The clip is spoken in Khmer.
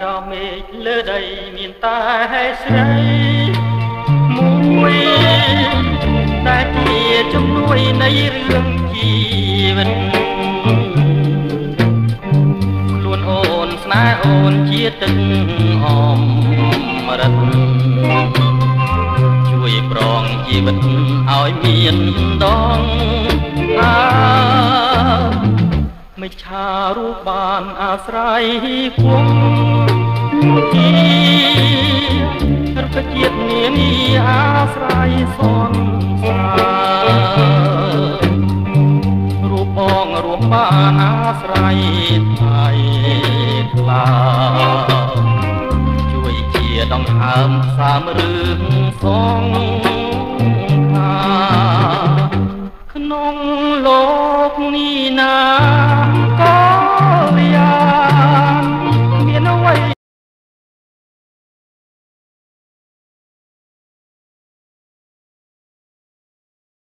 រមេឃលើដីមានតែស្រីមួយតែជាជំនួយនៃរឿងជីវិតខ្លួនអូនស្នេហ៍អូនជាទឹកអមរិតជួយប្រងជីវិតឲ្យមានដងមិនឆារូបបានអាស្រ័យគុំទីរកជាតិនានីអាស្រ័យសនសារូបបងរួមបានអាស្រ័យថ្លៃថ្លាជួយជាដង្ហើមផ្សាមរឿងសង